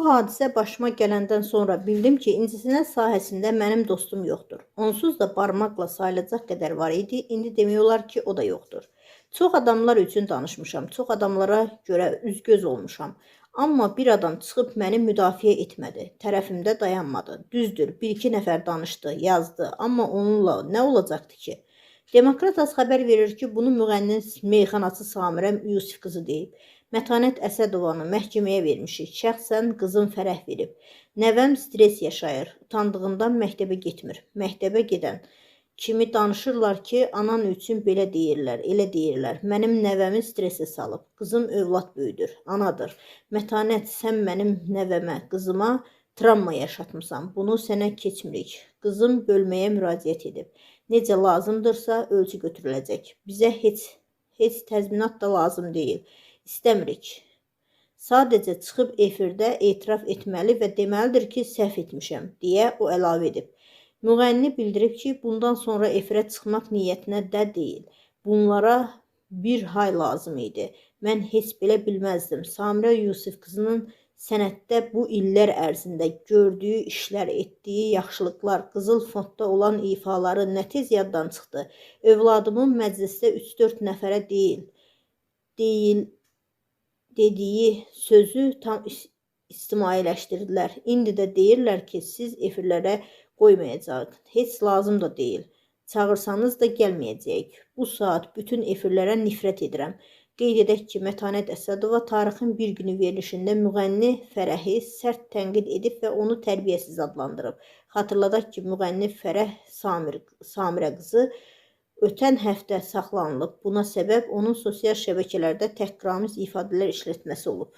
hadisə başıma gələndən sonra bildim ki, incəsənət sahəsində mənim dostum yoxdur. Onsuz da barmaqla sayılacaq qədər var idi, indi demək olar ki, o da yoxdur. Çox adamlar üçün danışmışam, çox adamlara görə üzgöz olmuşam. Amma bir adam çıxıb məni müdafiə etmədi, tərəfimdə dayanmadı. Düzdür, bir-iki nəfər danışdı, yazdı, amma onunla nə olacaqdı ki? Demokrat az xəbər verir ki, bunu müğənnin meyxanaçı Samirə Yusif qızı deyib. Mətanət Əsədovanı məhkəməyə vermişik. Şəxsən qızım fərəh verib. Nəvəm stres yaşayır. Utandığından məktəbə getmir. Məktəbə gedən kimi danışırlar ki, anan üçün belə deyirlər, elə deyirlər. Mənim nəvəmi stresə salıb. Qızım övlad böyüdür, anadır. Mətanət, sən mənim nəvəmə, qızıma travma yaşatmısan. Bunu sənə keçmirik. Qızım bölməyə müraciət edib. Necə lazımdırsa ölçü götürüləcək. Bizə heç təzminat da lazım deyil. İstəmirik. Sadəcə çıxıb efirdə etiraf etməli və deməlidir ki, səhv etmişəm, deyə o əlavə edib. Müğənni bildirib ki, bundan sonra efirə çıxmaq niyyətinə də deyil. Bunlara bir hay lazım idi. Mən heç belə bilməzdim. Samirə Yusif qızının sənətdə bu illər ərzində gördüyü işlər, etdiyi yaxşılıqlar, qızıl fondda olan ifaları nə tez yaddan çıxdı. Övladımın məclisdə 3-4 nəfərə dediyi sözü tam ictimailəşdirdilər. İndi də deyirlər ki, siz efirlərə qoymayacaq. Heç lazım da deyil. Çağırsanız da gəlməyəcəyik. Bu saat bütün efirlərə nifrət edirəm. Qeyd edək ki, Mətanət Əsədova tarixin bir günü verilişində müğənni Fərəhi sərt tənqid edib və onu tərbiyəsiz adlandırıb. Xatırladaq ki, müğənni Fərəh Samirə qızı ötən həftə saxlanılıb. Buna səbəb onun sosial şəbəkələrdə təhqiramiz ifadələr işlətməsi olub.